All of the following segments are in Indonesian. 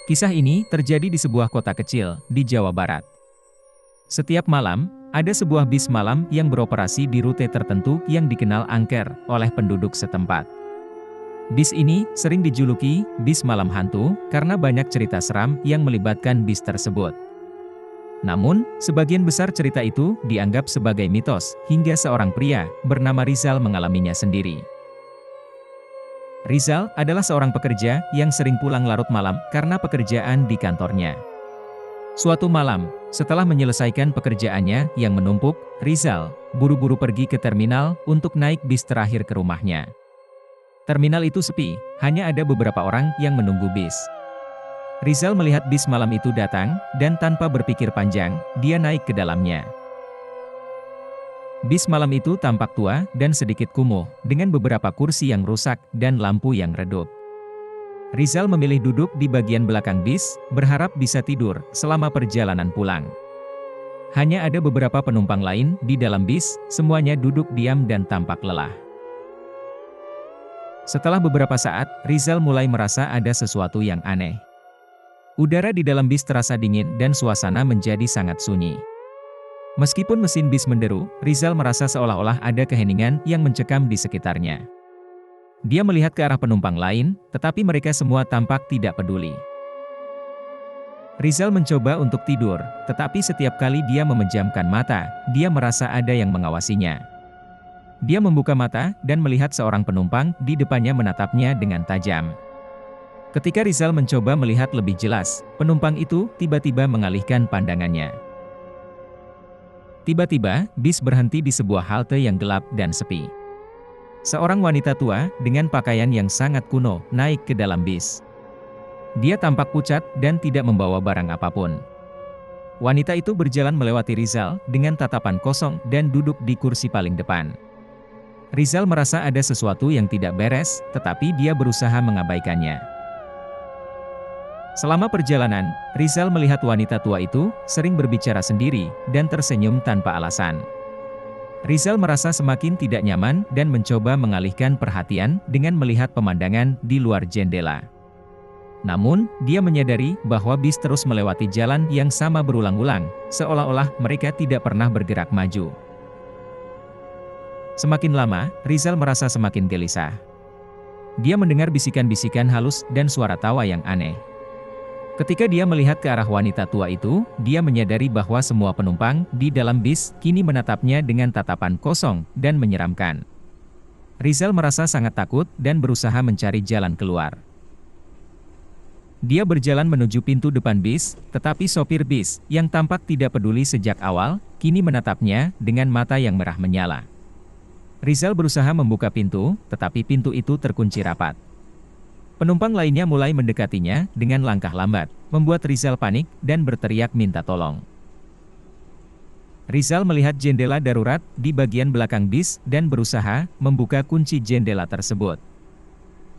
Kisah ini terjadi di sebuah kota kecil di Jawa Barat. Setiap malam, ada sebuah bis malam yang beroperasi di rute tertentu yang dikenal angker oleh penduduk setempat. Bis ini sering dijuluki bis malam hantu karena banyak cerita seram yang melibatkan bis tersebut. Namun, sebagian besar cerita itu dianggap sebagai mitos hingga seorang pria bernama Rizal mengalaminya sendiri. Rizal adalah seorang pekerja yang sering pulang larut malam karena pekerjaan di kantornya. Suatu malam, setelah menyelesaikan pekerjaannya yang menumpuk, Rizal buru-buru pergi ke terminal untuk naik bis terakhir ke rumahnya. Terminal itu sepi, hanya ada beberapa orang yang menunggu bis. Rizal melihat bis malam itu datang, dan tanpa berpikir panjang, dia naik ke dalamnya. Bis malam itu tampak tua dan sedikit kumuh, dengan beberapa kursi yang rusak dan lampu yang redup. Rizal memilih duduk di bagian belakang bis, berharap bisa tidur selama perjalanan pulang. Hanya ada beberapa penumpang lain di dalam bis, semuanya duduk diam dan tampak lelah. Setelah beberapa saat, Rizal mulai merasa ada sesuatu yang aneh. Udara di dalam bis terasa dingin dan suasana menjadi sangat sunyi. Meskipun mesin bis menderu, Rizal merasa seolah-olah ada keheningan yang mencekam di sekitarnya. Dia melihat ke arah penumpang lain, tetapi mereka semua tampak tidak peduli. Rizal mencoba untuk tidur, tetapi setiap kali dia memejamkan mata, dia merasa ada yang mengawasinya. Dia membuka mata dan melihat seorang penumpang di depannya menatapnya dengan tajam. Ketika Rizal mencoba melihat lebih jelas, penumpang itu tiba-tiba mengalihkan pandangannya. Tiba-tiba, bis berhenti di sebuah halte yang gelap dan sepi. Seorang wanita tua, dengan pakaian yang sangat kuno, naik ke dalam bis. Dia tampak pucat dan tidak membawa barang apapun. Wanita itu berjalan melewati Rizal, dengan tatapan kosong dan duduk di kursi paling depan. Rizal merasa ada sesuatu yang tidak beres, tetapi dia berusaha mengabaikannya. Selama perjalanan, Rizal melihat wanita tua itu sering berbicara sendiri dan tersenyum tanpa alasan. Rizal merasa semakin tidak nyaman dan mencoba mengalihkan perhatian dengan melihat pemandangan di luar jendela. Namun, dia menyadari bahwa bis terus melewati jalan yang sama berulang-ulang, seolah-olah mereka tidak pernah bergerak maju. Semakin lama, Rizal merasa semakin gelisah. Dia mendengar bisikan-bisikan halus dan suara tawa yang aneh. Ketika dia melihat ke arah wanita tua itu, dia menyadari bahwa semua penumpang di dalam bis kini menatapnya dengan tatapan kosong dan menyeramkan. Rizal merasa sangat takut dan berusaha mencari jalan keluar. Dia berjalan menuju pintu depan bis, tetapi sopir bis, yang tampak tidak peduli sejak awal, kini menatapnya dengan mata yang merah menyala. Rizal berusaha membuka pintu, tetapi pintu itu terkunci rapat. Penumpang lainnya mulai mendekatinya dengan langkah lambat, membuat Rizal panik dan berteriak minta tolong. Rizal melihat jendela darurat di bagian belakang bis dan berusaha membuka kunci jendela tersebut.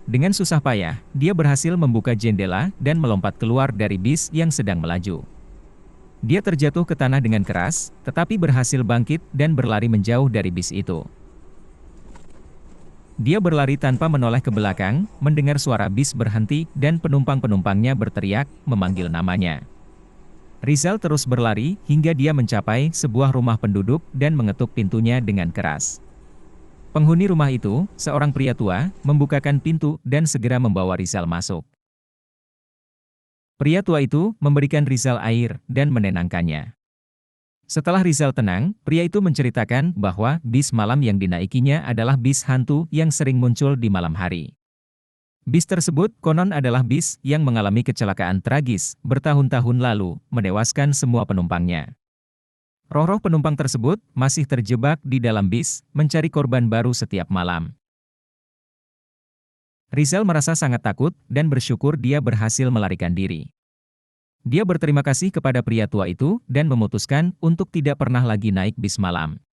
Dengan susah payah, dia berhasil membuka jendela dan melompat keluar dari bis yang sedang melaju. Dia terjatuh ke tanah dengan keras, tetapi berhasil bangkit dan berlari menjauh dari bis itu. Dia berlari tanpa menoleh ke belakang, mendengar suara bis berhenti dan penumpang-penumpangnya berteriak, memanggil namanya. Rizal terus berlari hingga dia mencapai sebuah rumah penduduk dan mengetuk pintunya dengan keras. Penghuni rumah itu, seorang pria tua, membukakan pintu dan segera membawa Rizal masuk. Pria tua itu memberikan Rizal air dan menenangkannya. Setelah Rizal tenang, pria itu menceritakan bahwa bis malam yang dinaikinya adalah bis hantu yang sering muncul di malam hari. Bis tersebut konon adalah bis yang mengalami kecelakaan tragis bertahun-tahun lalu, menewaskan semua penumpangnya. Roh-roh penumpang tersebut masih terjebak di dalam bis, mencari korban baru setiap malam. Rizal merasa sangat takut dan bersyukur dia berhasil melarikan diri. Dia berterima kasih kepada pria tua itu dan memutuskan untuk tidak pernah lagi naik bis malam.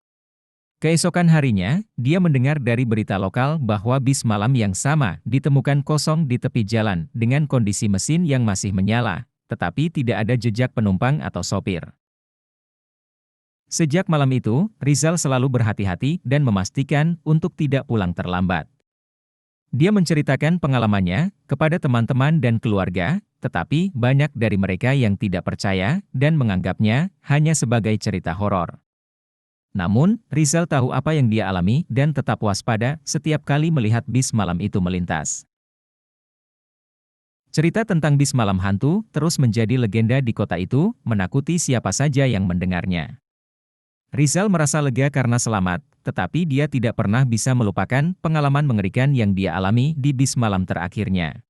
Keesokan harinya, dia mendengar dari berita lokal bahwa bis malam yang sama ditemukan kosong di tepi jalan dengan kondisi mesin yang masih menyala, tetapi tidak ada jejak penumpang atau sopir. Sejak malam itu, Rizal selalu berhati-hati dan memastikan untuk tidak pulang terlambat. Dia menceritakan pengalamannya kepada teman-teman dan keluarga, tetapi banyak dari mereka yang tidak percaya dan menganggapnya hanya sebagai cerita horor. Namun, Rizal tahu apa yang dia alami dan tetap waspada setiap kali melihat bis malam itu melintas. Cerita tentang bis malam hantu terus menjadi legenda di kota itu, menakuti siapa saja yang mendengarnya. Rizal merasa lega karena selamat, tetapi dia tidak pernah bisa melupakan pengalaman mengerikan yang dia alami di bis malam terakhirnya.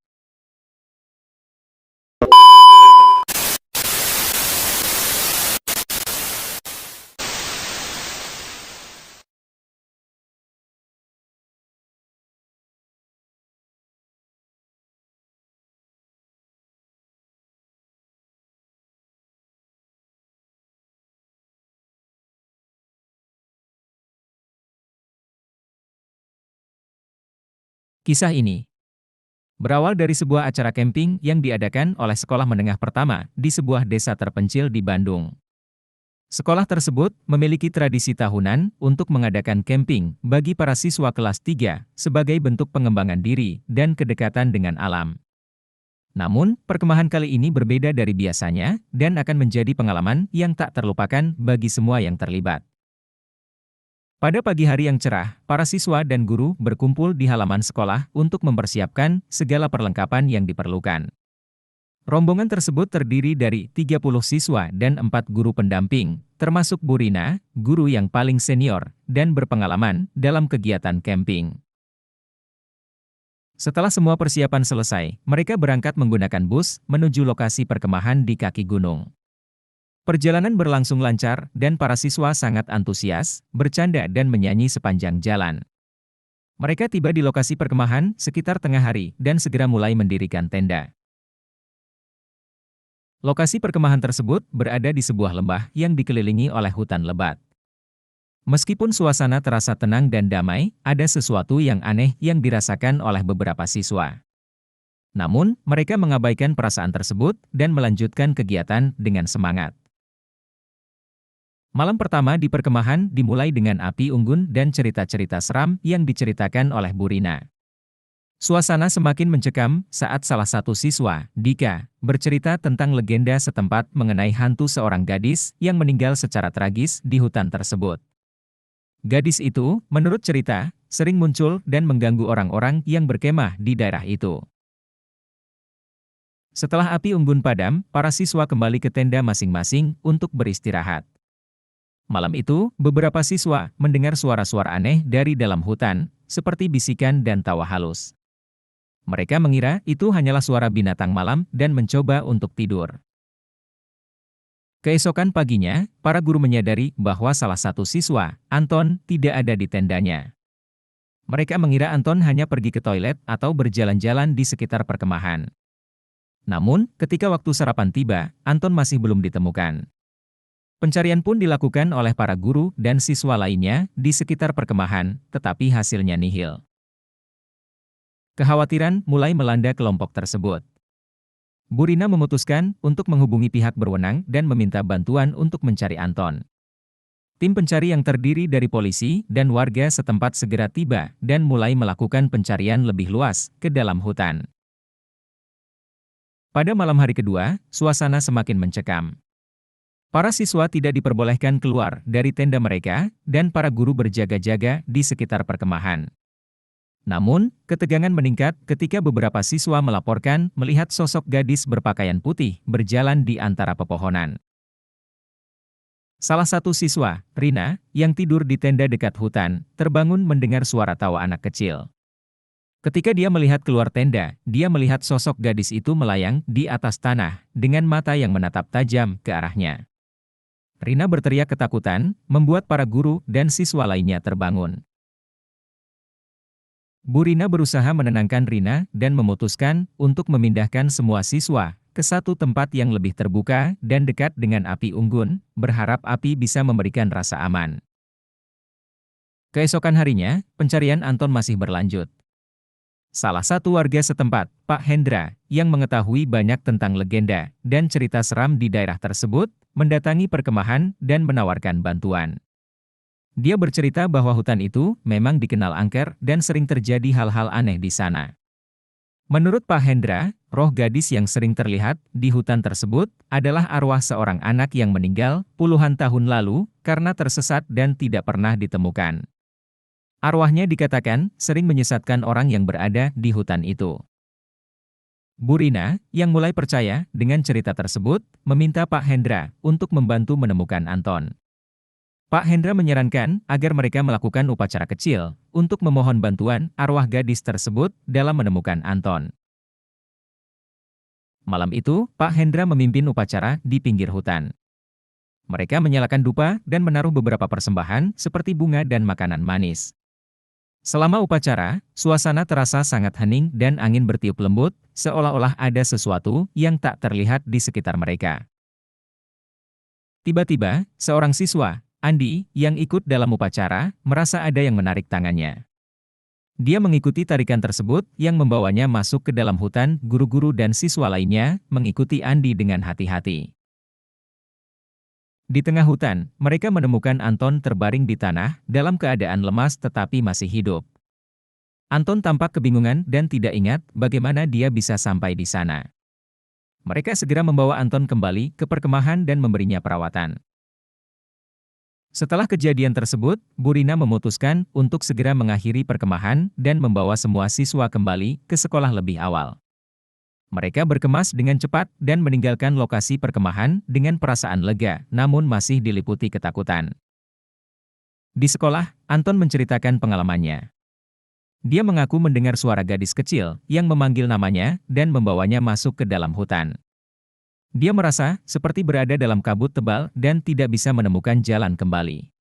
Kisah ini berawal dari sebuah acara camping yang diadakan oleh sekolah menengah pertama di sebuah desa terpencil di Bandung. Sekolah tersebut memiliki tradisi tahunan untuk mengadakan camping bagi para siswa kelas 3 sebagai bentuk pengembangan diri dan kedekatan dengan alam. Namun, perkemahan kali ini berbeda dari biasanya dan akan menjadi pengalaman yang tak terlupakan bagi semua yang terlibat. Pada pagi hari yang cerah, para siswa dan guru berkumpul di halaman sekolah untuk mempersiapkan segala perlengkapan yang diperlukan. Rombongan tersebut terdiri dari 30 siswa dan 4 guru pendamping, termasuk Bu Rina, guru yang paling senior dan berpengalaman dalam kegiatan camping. Setelah semua persiapan selesai, mereka berangkat menggunakan bus menuju lokasi perkemahan di kaki gunung. Perjalanan berlangsung lancar dan para siswa sangat antusias, bercanda dan menyanyi sepanjang jalan. Mereka tiba di lokasi perkemahan sekitar tengah hari dan segera mulai mendirikan tenda. Lokasi perkemahan tersebut berada di sebuah lembah yang dikelilingi oleh hutan lebat. Meskipun suasana terasa tenang dan damai, ada sesuatu yang aneh yang dirasakan oleh beberapa siswa. Namun, mereka mengabaikan perasaan tersebut dan melanjutkan kegiatan dengan semangat. Malam pertama di perkemahan dimulai dengan api unggun dan cerita-cerita seram yang diceritakan oleh Bu Rina. Suasana semakin mencekam saat salah satu siswa, Dika, bercerita tentang legenda setempat mengenai hantu seorang gadis yang meninggal secara tragis di hutan tersebut. Gadis itu, menurut cerita, sering muncul dan mengganggu orang-orang yang berkemah di daerah itu. Setelah api unggun padam, para siswa kembali ke tenda masing-masing untuk beristirahat. Malam itu, beberapa siswa mendengar suara-suara aneh dari dalam hutan, seperti bisikan dan tawa halus. Mereka mengira itu hanyalah suara binatang malam dan mencoba untuk tidur. Keesokan paginya, para guru menyadari bahwa salah satu siswa, Anton, tidak ada di tendanya. Mereka mengira Anton hanya pergi ke toilet atau berjalan-jalan di sekitar perkemahan. Namun, ketika waktu sarapan tiba, Anton masih belum ditemukan. Pencarian pun dilakukan oleh para guru dan siswa lainnya di sekitar perkemahan, tetapi hasilnya nihil. Kekhawatiran mulai melanda kelompok tersebut. Bu Rina memutuskan untuk menghubungi pihak berwenang dan meminta bantuan untuk mencari Anton. Tim pencari yang terdiri dari polisi dan warga setempat segera tiba dan mulai melakukan pencarian lebih luas ke dalam hutan. Pada malam hari kedua, suasana semakin mencekam. Para siswa tidak diperbolehkan keluar dari tenda mereka, dan para guru berjaga-jaga di sekitar perkemahan. Namun, ketegangan meningkat ketika beberapa siswa melaporkan melihat sosok gadis berpakaian putih berjalan di antara pepohonan. Salah satu siswa, Rina, yang tidur di tenda dekat hutan, terbangun mendengar suara tawa anak kecil. Ketika dia melihat keluar tenda, dia melihat sosok gadis itu melayang di atas tanah dengan mata yang menatap tajam ke arahnya. Rina berteriak ketakutan, membuat para guru dan siswa lainnya terbangun. Bu Rina berusaha menenangkan Rina dan memutuskan untuk memindahkan semua siswa ke satu tempat yang lebih terbuka dan dekat dengan api unggun, berharap api bisa memberikan rasa aman. Keesokan harinya, pencarian Anton masih berlanjut. Salah satu warga setempat, Pak Hendra, yang mengetahui banyak tentang legenda dan cerita seram di daerah tersebut, mendatangi perkemahan dan menawarkan bantuan. Dia bercerita bahwa hutan itu memang dikenal angker dan sering terjadi hal-hal aneh di sana. Menurut Pak Hendra, roh gadis yang sering terlihat di hutan tersebut adalah arwah seorang anak yang meninggal puluhan tahun lalu karena tersesat dan tidak pernah ditemukan. Arwahnya dikatakan sering menyesatkan orang yang berada di hutan itu. Bu Rina, yang mulai percaya dengan cerita tersebut, meminta Pak Hendra untuk membantu menemukan Anton. Pak Hendra menyarankan agar mereka melakukan upacara kecil untuk memohon bantuan arwah gadis tersebut dalam menemukan Anton. Malam itu, Pak Hendra memimpin upacara di pinggir hutan. Mereka menyalakan dupa dan menaruh beberapa persembahan seperti bunga dan makanan manis. Selama upacara, suasana terasa sangat hening dan angin bertiup lembut, seolah-olah ada sesuatu yang tak terlihat di sekitar mereka. Tiba-tiba, seorang siswa, Andi, yang ikut dalam upacara, merasa ada yang menarik tangannya. Dia mengikuti tarikan tersebut yang membawanya masuk ke dalam hutan. Guru-guru dan siswa lainnya mengikuti Andi dengan hati-hati. Di tengah hutan, mereka menemukan Anton terbaring di tanah, dalam keadaan lemas tetapi masih hidup. Anton tampak kebingungan dan tidak ingat bagaimana dia bisa sampai di sana. Mereka segera membawa Anton kembali ke perkemahan dan memberinya perawatan. Setelah kejadian tersebut, Bu Rina memutuskan untuk segera mengakhiri perkemahan dan membawa semua siswa kembali ke sekolah lebih awal. Mereka berkemas dengan cepat dan meninggalkan lokasi perkemahan dengan perasaan lega, namun masih diliputi ketakutan. Di sekolah, Anton menceritakan pengalamannya. Dia mengaku mendengar suara gadis kecil yang memanggil namanya dan membawanya masuk ke dalam hutan. Dia merasa seperti berada dalam kabut tebal dan tidak bisa menemukan jalan kembali.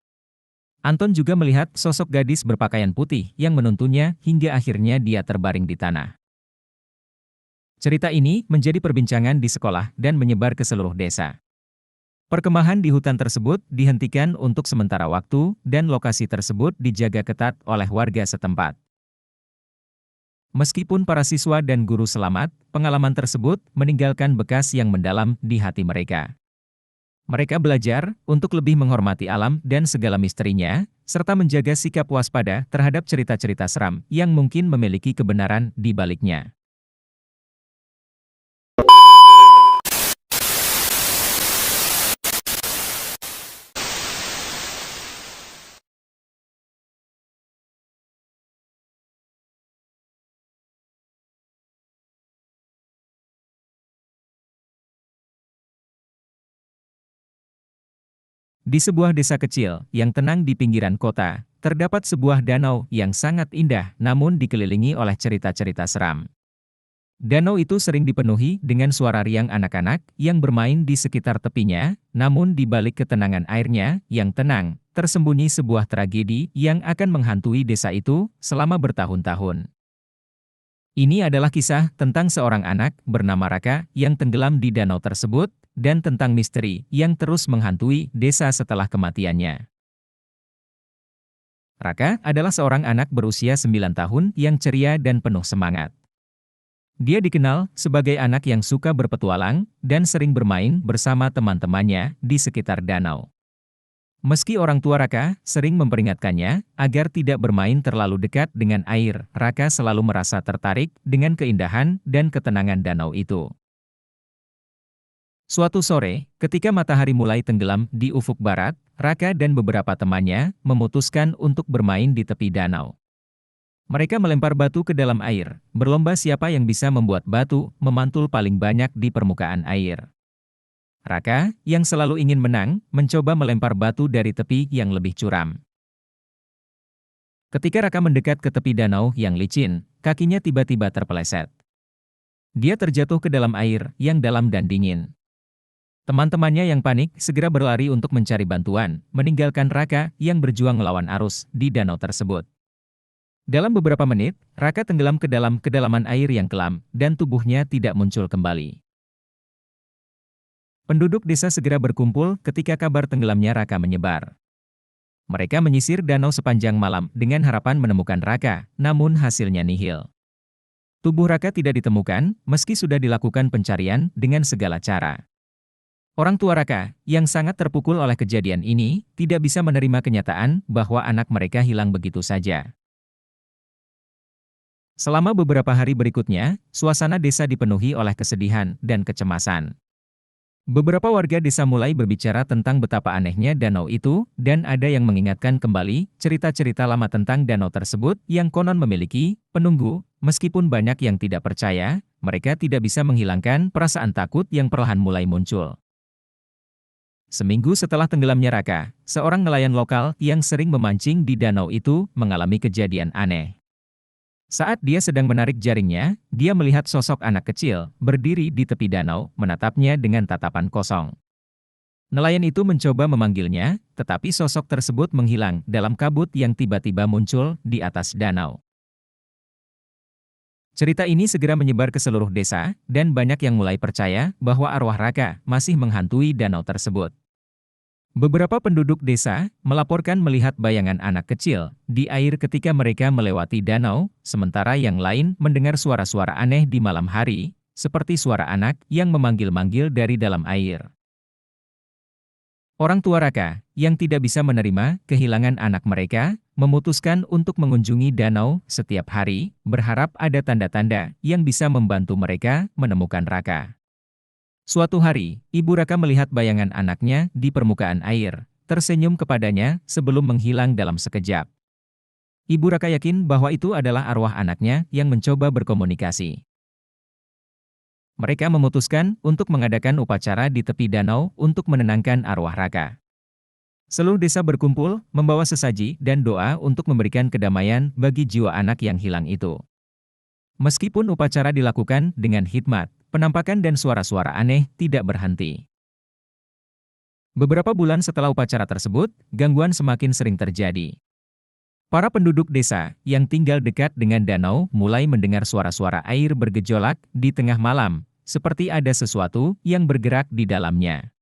Anton juga melihat sosok gadis berpakaian putih yang menuntunnya hingga akhirnya dia terbaring di tanah. Cerita ini menjadi perbincangan di sekolah dan menyebar ke seluruh desa. Perkemahan di hutan tersebut dihentikan untuk sementara waktu dan lokasi tersebut dijaga ketat oleh warga setempat. Meskipun para siswa dan guru selamat, pengalaman tersebut meninggalkan bekas yang mendalam di hati mereka. Mereka belajar untuk lebih menghormati alam dan segala misterinya, serta menjaga sikap waspada terhadap cerita-cerita seram yang mungkin memiliki kebenaran di baliknya. Di sebuah desa kecil yang tenang di pinggiran kota, terdapat sebuah danau yang sangat indah namun dikelilingi oleh cerita-cerita seram. Danau itu sering dipenuhi dengan suara riang anak-anak yang bermain di sekitar tepinya, namun di balik ketenangan airnya yang tenang, tersembunyi sebuah tragedi yang akan menghantui desa itu selama bertahun-tahun. Ini adalah kisah tentang seorang anak bernama Raka yang tenggelam di danau tersebut, dan tentang misteri yang terus menghantui desa setelah kematiannya. Raka adalah seorang anak berusia 9 tahun yang ceria dan penuh semangat. Dia dikenal sebagai anak yang suka berpetualang dan sering bermain bersama teman-temannya di sekitar danau. Meski orang tua Raka sering memperingatkannya agar tidak bermain terlalu dekat dengan air, Raka selalu merasa tertarik dengan keindahan dan ketenangan danau itu. Suatu sore, ketika matahari mulai tenggelam di ufuk barat, Raka dan beberapa temannya memutuskan untuk bermain di tepi danau. Mereka melempar batu ke dalam air, berlomba siapa yang bisa membuat batu memantul paling banyak di permukaan air. Raka, yang selalu ingin menang, mencoba melempar batu dari tepi yang lebih curam. Ketika Raka mendekat ke tepi danau yang licin, kakinya tiba-tiba terpeleset. Dia terjatuh ke dalam air yang dalam dan dingin. Teman-temannya yang panik segera berlari untuk mencari bantuan, meninggalkan Raka yang berjuang melawan arus di danau tersebut. Dalam beberapa menit, Raka tenggelam ke dalam kedalaman air yang kelam, dan tubuhnya tidak muncul kembali. Penduduk desa segera berkumpul ketika kabar tenggelamnya Raka menyebar. Mereka menyisir danau sepanjang malam dengan harapan menemukan Raka, namun hasilnya nihil. Tubuh Raka tidak ditemukan, meski sudah dilakukan pencarian dengan segala cara. Orang tua Raka, yang sangat terpukul oleh kejadian ini, tidak bisa menerima kenyataan bahwa anak mereka hilang begitu saja. Selama beberapa hari berikutnya, suasana desa dipenuhi oleh kesedihan dan kecemasan. Beberapa warga desa mulai berbicara tentang betapa anehnya danau itu, dan ada yang mengingatkan kembali cerita-cerita lama tentang danau tersebut yang konon memiliki penunggu. Meskipun banyak yang tidak percaya, mereka tidak bisa menghilangkan perasaan takut yang perlahan mulai muncul. Seminggu setelah tenggelamnya Raka, seorang nelayan lokal yang sering memancing di danau itu mengalami kejadian aneh. Saat dia sedang menarik jaringnya, dia melihat sosok anak kecil berdiri di tepi danau, menatapnya dengan tatapan kosong. Nelayan itu mencoba memanggilnya, tetapi sosok tersebut menghilang dalam kabut yang tiba-tiba muncul di atas danau. Cerita ini segera menyebar ke seluruh desa, dan banyak yang mulai percaya bahwa arwah Raka masih menghantui danau tersebut. Beberapa penduduk desa melaporkan melihat bayangan anak kecil di air ketika mereka melewati danau, sementara yang lain mendengar suara-suara aneh di malam hari, seperti suara anak yang memanggil-manggil dari dalam air. Orang tua Raka, yang tidak bisa menerima kehilangan anak mereka, memutuskan untuk mengunjungi danau setiap hari, berharap ada tanda-tanda yang bisa membantu mereka menemukan Raka. Suatu hari, Ibu Raka melihat bayangan anaknya di permukaan air, tersenyum kepadanya sebelum menghilang dalam sekejap. Ibu Raka yakin bahwa itu adalah arwah anaknya yang mencoba berkomunikasi. Mereka memutuskan untuk mengadakan upacara di tepi danau untuk menenangkan arwah Raka. Seluruh desa berkumpul, membawa sesaji dan doa untuk memberikan kedamaian bagi jiwa anak yang hilang itu. Meskipun upacara dilakukan dengan hikmat, penampakan dan suara-suara aneh tidak berhenti. Beberapa bulan setelah upacara tersebut, gangguan semakin sering terjadi. Para penduduk desa yang tinggal dekat dengan danau mulai mendengar suara-suara air bergejolak di tengah malam, seperti ada sesuatu yang bergerak di dalamnya.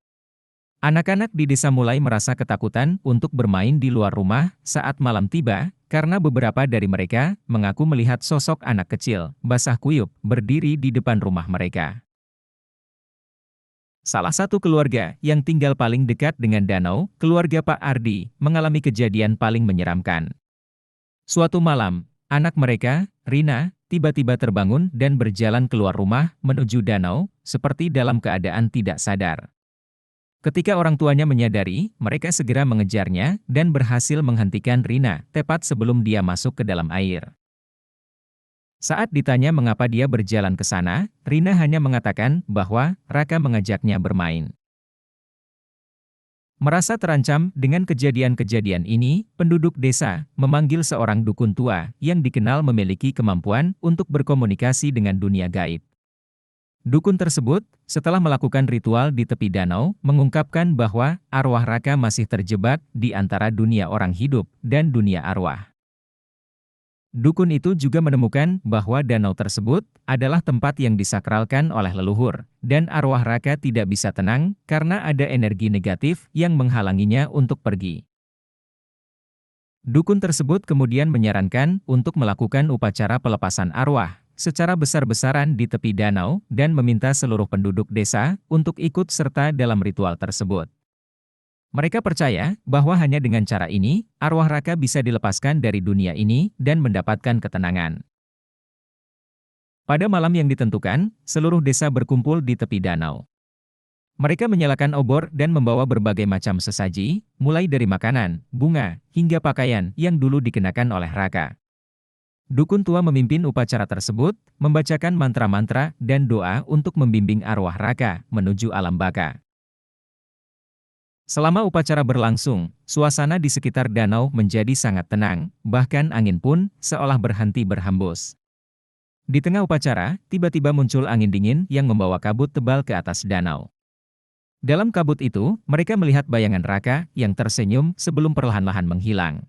Anak-anak di desa mulai merasa ketakutan untuk bermain di luar rumah saat malam tiba, karena beberapa dari mereka mengaku melihat sosok anak kecil, basah kuyup, berdiri di depan rumah mereka. Salah satu keluarga yang tinggal paling dekat dengan danau, keluarga Pak Ardi, mengalami kejadian paling menyeramkan. Suatu malam, anak mereka, Rina, tiba-tiba terbangun dan berjalan keluar rumah menuju danau, seperti dalam keadaan tidak sadar. Ketika orang tuanya menyadari, mereka segera mengejarnya dan berhasil menghentikan Rina tepat sebelum dia masuk ke dalam air. Saat ditanya mengapa dia berjalan ke sana, Rina hanya mengatakan bahwa Raka mengajaknya bermain. Merasa terancam dengan kejadian-kejadian ini, penduduk desa memanggil seorang dukun tua yang dikenal memiliki kemampuan untuk berkomunikasi dengan dunia gaib. Dukun tersebut, setelah melakukan ritual di tepi danau, mengungkapkan bahwa arwah Raka masih terjebak di antara dunia orang hidup dan dunia arwah. Dukun itu juga menemukan bahwa danau tersebut adalah tempat yang disakralkan oleh leluhur, dan arwah Raka tidak bisa tenang karena ada energi negatif yang menghalanginya untuk pergi. Dukun tersebut kemudian menyarankan untuk melakukan upacara pelepasan arwah secara besar-besaran di tepi danau dan meminta seluruh penduduk desa untuk ikut serta dalam ritual tersebut. Mereka percaya bahwa hanya dengan cara ini, arwah Raka bisa dilepaskan dari dunia ini dan mendapatkan ketenangan. Pada malam yang ditentukan, seluruh desa berkumpul di tepi danau. Mereka menyalakan obor dan membawa berbagai macam sesaji, mulai dari makanan, bunga, hingga pakaian yang dulu dikenakan oleh Raka. Dukun tua memimpin upacara tersebut, membacakan mantra-mantra dan doa untuk membimbing arwah Raka menuju alam baka. Selama upacara berlangsung, suasana di sekitar danau menjadi sangat tenang, bahkan angin pun seolah berhenti berhembus. Di tengah upacara, tiba-tiba muncul angin dingin yang membawa kabut tebal ke atas danau. Dalam kabut itu, mereka melihat bayangan Raka yang tersenyum sebelum perlahan-lahan menghilang.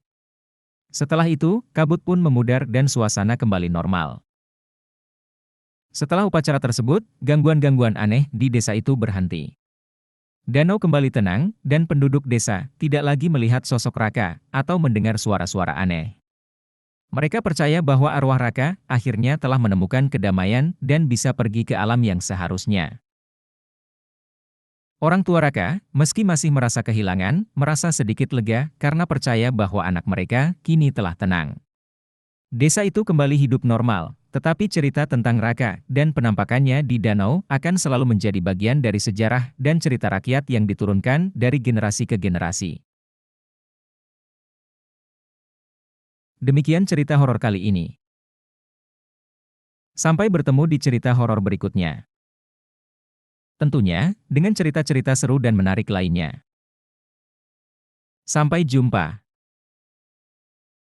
Setelah itu, kabut pun memudar dan suasana kembali normal. Setelah upacara tersebut, gangguan-gangguan aneh di desa itu berhenti. Danau kembali tenang, dan penduduk desa tidak lagi melihat sosok Raka atau mendengar suara-suara aneh. Mereka percaya bahwa arwah Raka akhirnya telah menemukan kedamaian dan bisa pergi ke alam yang seharusnya. Orang tua Raka, meski masih merasa kehilangan, merasa sedikit lega karena percaya bahwa anak mereka kini telah tenang. Desa itu kembali hidup normal, tetapi cerita tentang Raka dan penampakannya di danau akan selalu menjadi bagian dari sejarah dan cerita rakyat yang diturunkan dari generasi ke generasi. Demikian cerita horor kali ini. Sampai bertemu di cerita horor berikutnya. Tentunya, dengan cerita-cerita seru dan menarik lainnya. Sampai jumpa.